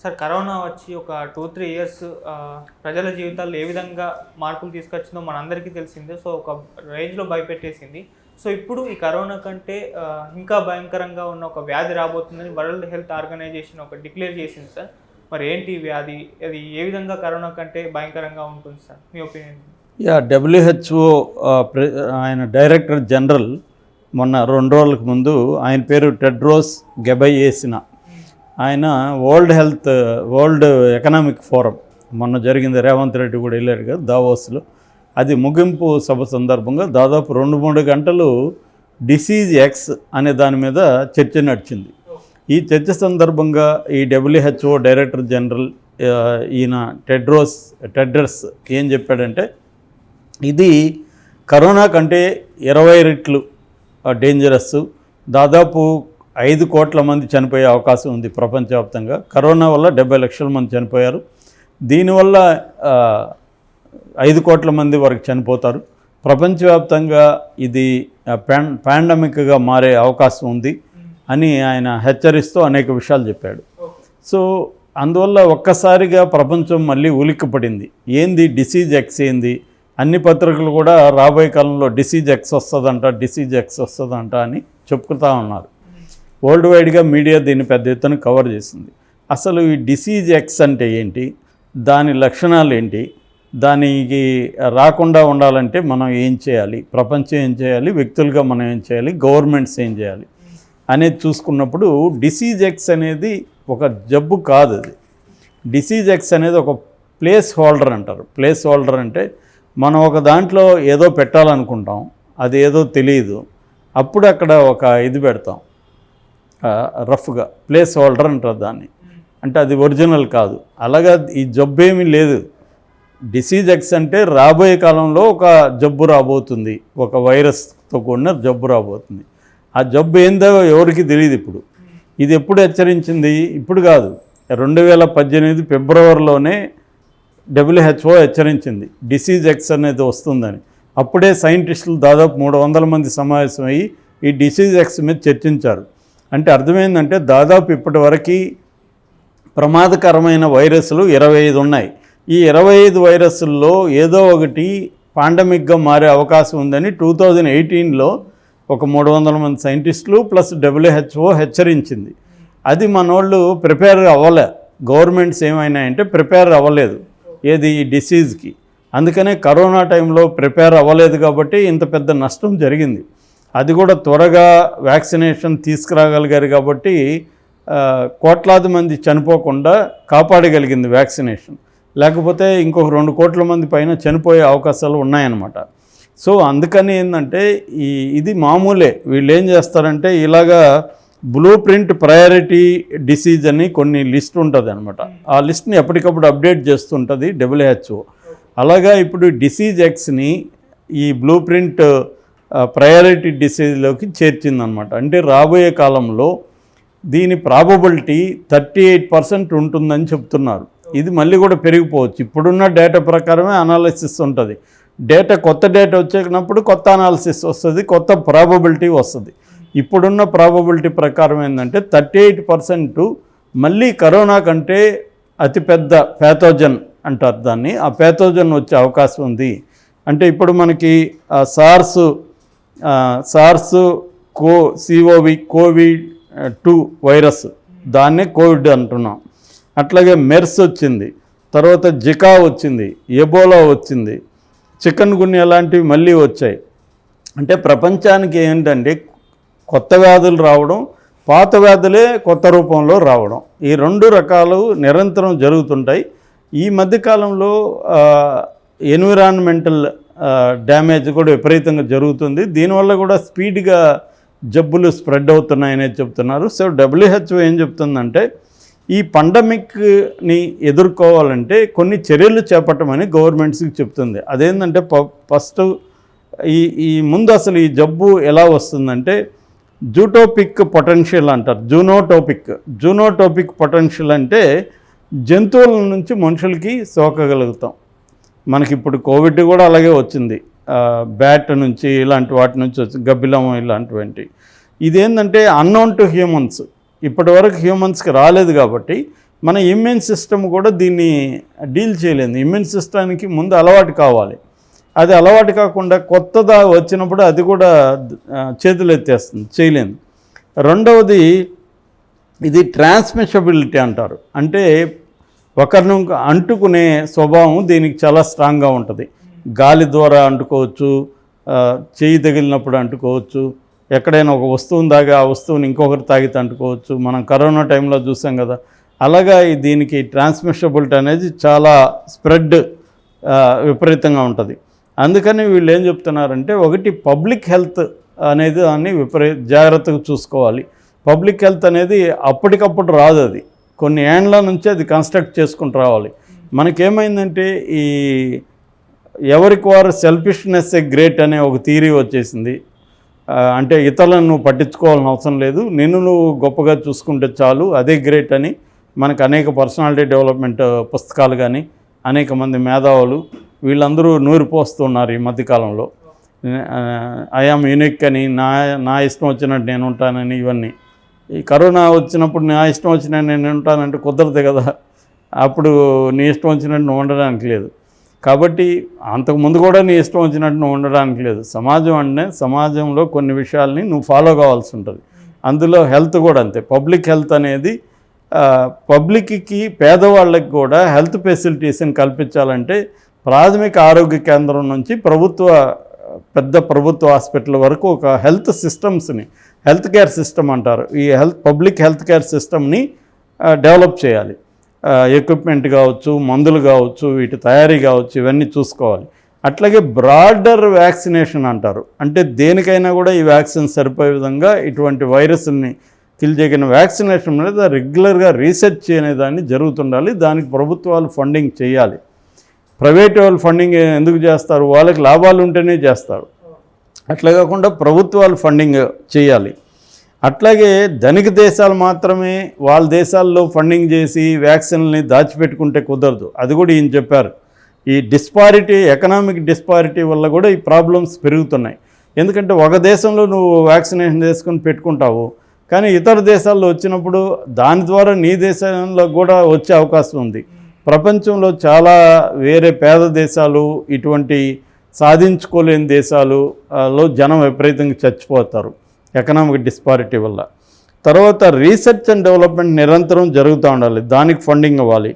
Sir corona వచ్చి ఒక 2-3 years ప్రజల జీవితాల్లో ఏ విధంగా మార్పులు తీసుకొచ్చిందో మనందరికీ తెలిసిందే. సో ఒక రేంజ్లో భయపెట్టేసింది. సో ఇప్పుడు ఈ కరోనా కంటే ఇంకా భయంకరంగా ఉన్న ఒక వ్యాధి రాబోతుందని వరల్డ్ హెల్త్ ఆర్గనైజేషన్ ఒక డిక్లేర్ చేసింది సార్. మరి ఏంటి ఈ వ్యాధి, అది ఏ విధంగా కరోనా కంటే భయంకరంగా ఉంటుంది సార్, మీ ఒపీనియన్? WHO ఆయన డైరెక్టర్ జనరల్ మొన్న 2 రోజులకు ముందు, ఆయన పేరు టెడ్రోస్ గెబ్రెయేసస్. ఆయన వరల్డ్ ఎకనామిక్ ఫోరం మొన్న జరిగింది, రేవంత్ రెడ్డి కూడా వెళ్ళారు కదా దావోస్లో. అది ముగింపు సభ సందర్భంగా దాదాపు 2-3 గంటలు డిసీజ్ ఎక్స్ అనే దాని మీద చర్చ నడిచింది. ఈ చర్చ సందర్భంగా ఈ WHO డైరెక్టర్ జనరల్ ఈయన టెడ్రస్ ఏం చెప్పాడంటే, ఇది కరోనా కంటే 20 రెట్లు డేంజరస్, దాదాపు 5 కోట్ల మంది చనిపోయే అవకాశం ఉంది ప్రపంచవ్యాప్తంగా. కరోనా వల్ల 70 లక్షల మంది చనిపోయారు, దీనివల్ల 5 కోట్ల మంది వరకు చనిపోతారు. ప్రపంచవ్యాప్తంగా ఇది పాండమిక్గా మారే అవకాశం ఉంది అని ఆయన హెచ్చరిస్తూ అనేక విషయాలు చెప్పాడు. సో అందువల్ల ఒక్కసారిగా ప్రపంచం మళ్ళీ ఉలిక్కిపడింది. ఏంది డిసీజ్ ఎక్స్ ఏంది? అన్ని పత్రికలు కూడా రాబోయే కాలంలో డిసీజ్ ఎక్స్ వస్తుందంట అని చెప్పుకుంటా ఉన్నారు. వరల్డ్ వైడ్గా మీడియా దీన్ని పెద్ద ఎత్తున కవర్ చేసింది. అసలు ఈ డిసీజ్ ఎక్స్ అంటే ఏంటి, దాని లక్షణాలు ఏంటి, దానికి రాకుండా ఉండాలంటే మనం ఏం చేయాలి, ప్రపంచం ఏం చేయాలి, వ్యక్తులుగా మనం ఏం చేయాలి, గవర్నమెంట్స్ ఏం చేయాలి అనేది చూసుకున్నప్పుడు, డిసీజ్ ఎక్స్ అనేది ఒక జబ్బు కాదు. అది డిసీజ్ ఎక్స్ అనేది ఒక ప్లేస్ హోల్డర్ అంటారు. ప్లేస్ హోల్డర్ అంటే మనం ఒక దాంట్లో ఏదో పెట్టాలనుకుంటాం, అది ఏదో తెలియదు, అప్పుడు అక్కడ ఒక ఇది పెడతాం, రఫ్గా ప్లేస్ హోల్డర్ అంటారు దాన్ని. అంటే అది ఒరిజినల్ కాదు. అలాగా ఈ జబ్బు ఏమీ లేదు. డిసీజ్ ఎక్స్ అంటే రాబోయే కాలంలో ఒక జబ్బు రాబోతుంది, ఒక వైరస్తో కూడిన జబ్బు రాబోతుంది. ఆ జబ్బు ఏందో ఎవరికి తెలియదు. ఇప్పుడు ఇది ఎప్పుడు హెచ్చరించింది? ఇప్పుడు కాదు, 2018 ఫిబ్రవరిలోనే WHO హెచ్చరించింది డిసీజ్ ఎక్స్ అనేది వస్తుందని. అప్పుడే సైంటిస్టులు దాదాపు 300 మంది సమావేశమయ్యి ఈ డిసీజ్ ఎక్స్ మీద చర్చించారు. అంటే అర్థమైందంటే దాదాపు ఇప్పటి వరకు ప్రమాదకరమైన వైరస్లు 25 ఉన్నాయి. ఈ 25 వైరస్ల్లో ఏదో ఒకటి పాండమిక్గా మారే అవకాశం ఉందని 2018లో ఒక 300 మంది సైంటిస్టులు ప్లస్ WHO హెచ్చరించింది. అది మనోళ్ళు ప్రిపేర్ అవ్వలే. గవర్నమెంట్స్ ఏమైనాయంటే ప్రిపేర్ అవ్వలేదు ఏది ఈ డిసీజ్కి. అందుకనే కరోనా టైంలో ప్రిపేర్ అవ్వలేదు కాబట్టి ఇంత పెద్ద నష్టం జరిగింది. అది కూడా త్వరగా వ్యాక్సినేషన్ తీసుకురాగలిగారు కాబట్టి కోట్లాది మంది చనిపోకుండా కాపాడగలిగింది వ్యాక్సినేషన్. లేకపోతే ఇంకొక 2 కోట్ల మంది పైన చనిపోయే అవకాశాలు ఉన్నాయన్నమాట. సో అందుకని ఏంటంటే ఇది మామూలే. వీళ్ళు ఏం చేస్తారంటే ఇలాగా బ్లూ ప్రింట్ ప్రయారిటీ డిసీజ్ అని కొన్ని లిస్ట్ ఉంటుంది అనమాట. ఆ లిస్ట్ని ఎప్పటికప్పుడు అప్డేట్ చేస్తుంటుంది WHO. అలాగా ఇప్పుడు డిసీజ్ ఎక్స్ని ఈ బ్లూ ప్రింట్ ప్రయారిటీ డిసీజ్లోకి చేర్చిందనమాట. అంటే రాబోయే కాలంలో దీని ప్రాబబిలిటీ 38% ఉంటుందని చెప్తున్నారు. ఇది మళ్ళీ కూడా పెరిగిపోవచ్చు. ఇప్పుడున్న డేటా ప్రకారమే అనాలిసిస్ ఉంటుంది. కొత్త డేటా వచ్చేటప్పుడు కొత్త అనాలిసిస్ వస్తుంది, కొత్త ప్రాబబిలిటీ వస్తుంది. ఇప్పుడున్న ప్రాబబిలిటీ ప్రకారం ఏంటంటే 38% మళ్ళీ కరోనా కంటే అతిపెద్ద ప్యాథోజన్ అంటారు దాన్ని, ఆ ప్యాథోజన్ వచ్చే అవకాశం ఉంది. అంటే ఇప్పుడు మనకి సార్స్ కోవిడ్-2 వైరస్, దాన్నే కోవిడ్ అంటున్నాం. అట్లాగే మెర్స్ వచ్చింది, తర్వాత జికా వచ్చింది, ఎబోలా వచ్చింది, చికెన్ గున్యా లాంటివి మళ్ళీ వచ్చాయి. అంటే ప్రపంచానికి ఏంటంటే కొత్త వ్యాధులు రావడం, పాత వ్యాధులే కొత్త రూపంలో రావడం, ఈ 2 రకాలు నిరంతరం జరుగుతుంటాయి. ఈ మధ్యకాలంలో ఎన్విరాన్మెంటల్ డ్యామేజ్ కూడా విపరీతంగా జరుగుతుంది. దీనివల్ల కూడా స్పీడ్గా జబ్బులు స్ప్రెడ్ అవుతున్నాయనేది చెప్తున్నారు. సో WHO ఏం చెప్తుందంటే ఈ పాండమిక్ని ఎదుర్కోవాలంటే కొన్ని చర్యలు చేపట్టమని గవర్నమెంట్స్కి చెప్తుంది. అదేంటంటే ఫస్ట్ ఈ ముందు అసలు ఈ జబ్బు ఎలా వస్తుందంటే జూటోపిక్ పొటెన్షియల్ అంటారు. జూనోటోపిక్ పొటెన్షియల్ అంటే జంతువుల నుంచి మనుషులకి సోకగలుగుతాం. మనకి ఇప్పుడు కోవిడ్ కూడా అలాగే వచ్చింది, బ్యాట్ నుంచి ఇలాంటి వాటి నుంచి వచ్చి గబ్బిలం ఇలాంటివంటి. ఇదేంటంటే అన్నోన్ టు హ్యూమన్స్, ఇప్పటి వరకు హ్యూమన్స్కి రాలేదు కాబట్టి మన ఇమ్యూన్ సిస్టమ్ కూడా దీన్ని డీల్ చేయలేదు. ఇమ్యూన్ సిస్టానికి ముందు అలవాటు కావాలి. అది అలవాటు కాకుండా కొత్తదా వచ్చినప్పుడు అది కూడా చేతులు ఎత్తేస్తుంది, చేయలేదు. రెండవది ఇది ట్రాన్స్మిషబిలిటీ అంటారు. అంటే ఒకరిని అంటుకునే స్వభావం దీనికి చాలా స్ట్రాంగ్గా ఉంటుంది. గాలి ద్వారా అంటుకోవచ్చు, చేయి తగిలినప్పుడు అంటుకోవచ్చు, ఎక్కడైనా ఒక వస్తువుని తాగి ఆ వస్తువుని ఇంకొకరు తాగితే అంటుకోవచ్చు. మనం కరోనా టైంలో చూసాం కదా. అలాగా దీనికి ట్రాన్స్మిషబిలిటీ అనేది చాలా స్ప్రెడ్ విపరీతంగా ఉంటుంది. అందుకని వీళ్ళు ఏం చెప్తున్నారంటే, ఒకటి పబ్లిక్ హెల్త్ అనేది దాన్ని జాగ్రత్తగా చూసుకోవాలి. పబ్లిక్ హెల్త్ అనేది అప్పటికప్పుడు రాదు, అది కొన్ని ఏండ్ల నుంచి అది కన్స్ట్రక్ట్ చేసుకుంటూ రావాలి. మనకేమైందంటే ఈ ఎవరికి వారు సెల్ఫిష్నెస్ ఏ గ్రేట్ అనే ఒక థియరీ వచ్చేసింది. అంటే ఇతరులను నువ్వు పట్టించుకోవాల్సిన అవసరం లేదు, నిన్ను నువ్వు గొప్పగా చూసుకుంటే చాలు, అదే గ్రేట్ అని మనకు అనేక పర్సనాలిటీ డెవలప్మెంట్ పుస్తకాలు కానీ అనేక మంది మేధావులు వీళ్ళందరూ నూరిపోస్తున్నారు ఈ మధ్యకాలంలో. ఐఆమ్ యూనిక్ అని, నా ఇష్టం వచ్చినట్టు నేను ఉంటానని. ఇవన్నీ ఈ కరోనా వచ్చినప్పుడు నా ఇష్టం వచ్చినట్టు నేను ఉంటానంటే కుదరదు కదా. అప్పుడు నీ ఇష్టం వచ్చినట్టు నువ్వు ఉండడానికి లేదు. కాబట్టి అంతకుముందు కూడా నీ ఇష్టం వచ్చినట్టు నువ్వు ఉండడానికి లేదు. సమాజం అంటే సమాజంలో కొన్ని విషయాల్ని నువ్వు ఫాలో కావాల్సి ఉంటుంది. అందులో హెల్త్ కూడా అంతే. పబ్లిక్ హెల్త్ అనేది పబ్లిక్కి, పేదవాళ్ళకి కూడా హెల్త్ ఫెసిలిటీస్ని కల్పించాలంటే ప్రాథమిక ఆరోగ్య కేంద్రం నుంచి పెద్ద ప్రభుత్వ హాస్పిటల్ వరకు ఒక హెల్త్ సిస్టమ్స్ని, హెల్త్ కేర్ సిస్టమ్ అంటారు, ఈ పబ్లిక్ హెల్త్ కేర్ సిస్టమ్ని డెవలప్ చేయాలి. ఎక్విప్మెంట్ కావచ్చు, మందులు కావచ్చు, వీటి తయారీ కావచ్చు, ఇవన్నీ చూసుకోవాలి. అట్లాగే బ్రాడర్ వ్యాక్సినేషన్ అంటారు. అంటే దేనికైనా కూడా ఈ వ్యాక్సిన్ సరిపోయే విధంగా ఇటువంటి వైరస్ని కిల్ చేయగిన వ్యాక్సినేషన్ అనేది రెగ్యులర్గా రీసెర్చ్ అనేదాన్ని జరుగుతుండాలి. దానికి ప్రభుత్వాలు ఫండింగ్ చేయాలి. ప్రైవేట్ వాళ్ళు ఫండింగ్ ఎందుకు చేస్తారు? వాళ్ళకి లాభాలు ఉంటేనే చేస్తారు. అట్లా కాకుండా ప్రభుత్వాలు ఫండింగ్ చేయాలి. అట్లాగే ధనిక దేశాలు మాత్రమే వాళ్ళ దేశాల్లో ఫండింగ్ చేసి వ్యాక్సిన్ని దాచిపెట్టుకుంటే కుదరదు. అది కూడా ఈయన చెప్పారు. ఈ డిస్పారిటీ, ఎకనామిక్ డిస్పారిటీ వల్ల కూడా ఈ ప్రాబ్లమ్స్ పెరుగుతున్నాయి. ఎందుకంటే ఒక దేశంలో నువ్వు వ్యాక్సినేషన్ చేసుకుని పెట్టుకుంటావు, కానీ ఇతర దేశాల్లో వచ్చినప్పుడు దాని ద్వారా నీ దేశంలో కూడా వచ్చే అవకాశం ఉంది. ప్రపంచంలో చాలా వేరే పేద దేశాలు, ఇటువంటి సాధించుకోలేని దేశాలలో జనం విపరీతంగా చచ్చిపోతారు ఎకనామిక్ డిస్పారిటీ వల్ల. తర్వాత రీసెర్చ్ అండ్ డెవలప్మెంట్ నిరంతరం జరుగుతూ ఉండాలి, దానికి ఫండింగ్ ఇవ్వాలి.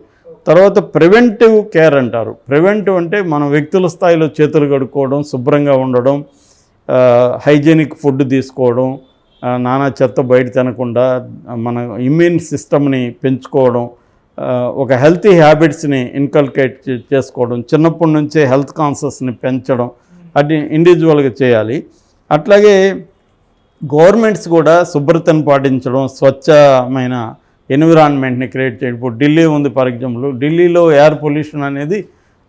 తర్వాత ప్రివెంటివ్ కేర్ అంటారు. ప్రివెంటివ్ అంటే మన వ్యక్తుల స్థాయిలో చేతులు కడుక్కోవడం, శుభ్రంగా ఉండడం, హైజీనిక్ ఫుడ్ తీసుకోవడం, నానా చెత్త బయట తినకుండా మన ఇమ్యూన్ సిస్టమ్ని పెంచుకోవడం, ఒక హెల్తీ హ్యాబిట్స్ని ఇన్కల్కేట్ చేసుకోవడం, చిన్నప్పటి నుంచే హెల్త్ కాన్షియస్ని పెంచడం, అది ఇండివిజువల్గా చేయాలి. అట్లాగే గవర్నమెంట్స్ కూడా శుభ్రతను పాటించడం, స్వచ్ఛమైన ఎన్విరాన్మెంట్ని క్రియేట్ చేయడం. ఇప్పుడు ఢిల్లీ ఉంది ఫర్ ఎగ్జాంపుల్. ఢిల్లీలో ఎయిర్ పొల్యూషన్ అనేది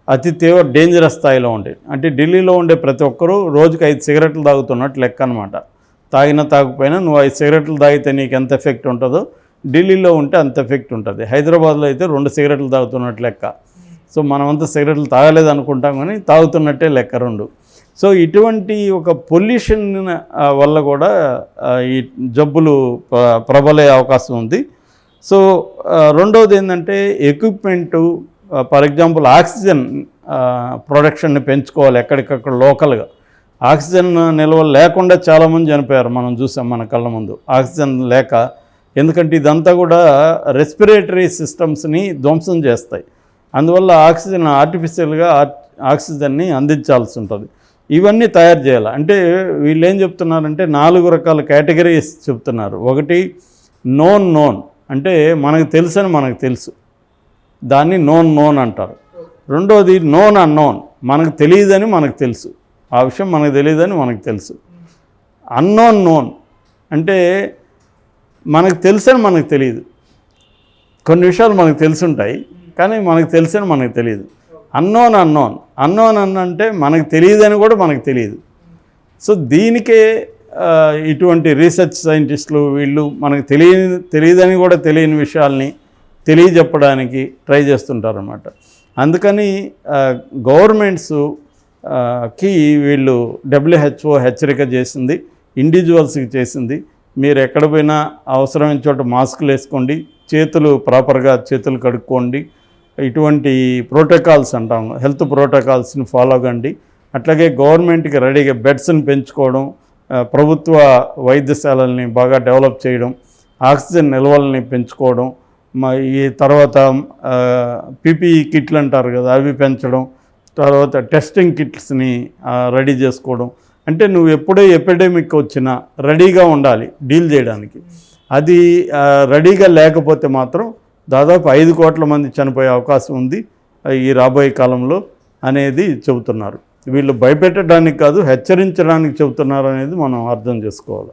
అతి తీవ్ర డేంజరస్ స్థాయిలో ఉండేది. అంటే ఢిల్లీలో ఉండే ప్రతి ఒక్కరూ రోజుకి 5 సిగరెట్లు తాగుతున్నట్టు లెక్క అనమాట. తాగినా తాగకపోయినా నువ్వు 5 సిగరెట్లు తాగితే నీకు ఎంత ఎఫెక్ట్ ఉంటుందో ఢిల్లీలో ఉంటే అంత ఎఫెక్ట్ ఉంటుంది. హైదరాబాద్లో అయితే 2 సిగరెట్లు తాగుతున్నట్టు లెక్క. సో మనమంతా సిగరెట్లు తాగలేదు అనుకుంటాం, కానీ తాగుతున్నట్టే లెక్క 2. సో ఇటువంటి ఒక పొల్యూషన్ వల్ల కూడా ఈ జబ్బులు ప్రబలే అవకాశం ఉంది. సో రెండవది ఏంటంటే ఎక్విప్మెంటు, ఫర్ ఎగ్జాంపుల్ ఆక్సిజన్ ప్రొడక్షన్ని పెంచుకోవాలి ఎక్కడికక్కడ లోకల్గా. ఆక్సిజన్ నిల్వలు లేకుండా చాలామంది చనిపోయారు, మనం చూసాం మన కళ్ళ ముందు ఆక్సిజన్ లేక. ఎందుకంటే ఇదంతా కూడా రెస్పిరేటరీ సిస్టమ్స్ని ధ్వంసం చేస్తాయి. అందువల్ల ఆక్సిజన్ ఆర్టిఫిషియల్గా ఆక్సిజన్ని అందించాల్సి ఉంటుంది. ఇవన్నీ తయారు చేయాలి. అంటే వీళ్ళు ఏం చెప్తున్నారంటే 4 రకాల కేటగిరీస్ చెప్తున్నారు. ఒకటి నోన్ అంటే మనకు తెలుసని మనకు తెలుసు, దాన్ని నోన్ అంటారు. రెండోది నోన్ అన్నోన్, మనకు తెలియదని మనకు తెలుసు, ఆ విషయం మనకు తెలియదని మనకు తెలుసు. నోన్ అంటే మనకు తెలుసని మనకు తెలియదు. కొన్ని విషయాలు మనకు తెలుసుంటాయి, కానీ మనకు తెలుసని మనకు తెలియదు. అన్నోన్ అంటే మనకు తెలియదని కూడా మనకు తెలియదు. సో దీనికే ఇటువంటి రీసెర్చ్ సైంటిస్టులు వీళ్ళు మనకు తెలియదని కూడా తెలియని విషయాల్ని తెలియజెప్పడానికి ట్రై చేస్తుంటారు అన్నమాట. అందుకని గవర్నమెంట్స్కి వీళ్ళు WHO హెచ్చరిక చేసింది, ఇండివిజువల్స్కి చేసింది. మీరు ఎక్కడ పోయినా అవసరమైన చోట మాస్కులు వేసుకోండి, చేతులు ప్రాపర్గా చేతులు కడుక్కోండి, ఇటువంటి ప్రోటోకాల్స్ అంటాం, హెల్త్ ప్రోటోకాల్స్ని ఫాలో కండి. అట్లాగే గవర్నమెంట్కి రెడీగా బెడ్స్ని పెంచుకోవడం, ప్రభుత్వ వైద్యశాలల్ని బాగా డెవలప్ చేయడం, ఆక్సిజన్ నిల్వల్ని పెంచుకోవడం, ఈ తర్వాత పీపీఈ కిట్లు అంటారు కదా అవి పెంచడం, తర్వాత టెస్టింగ్ కిట్స్ని రెడీ చేసుకోవడం. అంటే నువ్వు ఎప్పుడే ఎపిడెమిక్ వచ్చినా రెడీగా ఉండాలి డీల్ చేయడానికి. అది రెడీగా లేకపోతే మాత్రం దాదాపు 5 కోట్ల మంది చనిపోయే అవకాశం ఉంది ఈ రాబోయే కాలంలో అనేది చెబుతున్నారు. వీళ్ళు భయపెట్టడానికి కాదు, హెచ్చరించడానికి చెబుతున్నారు అనేది మనం అర్థం చేసుకోవాలి.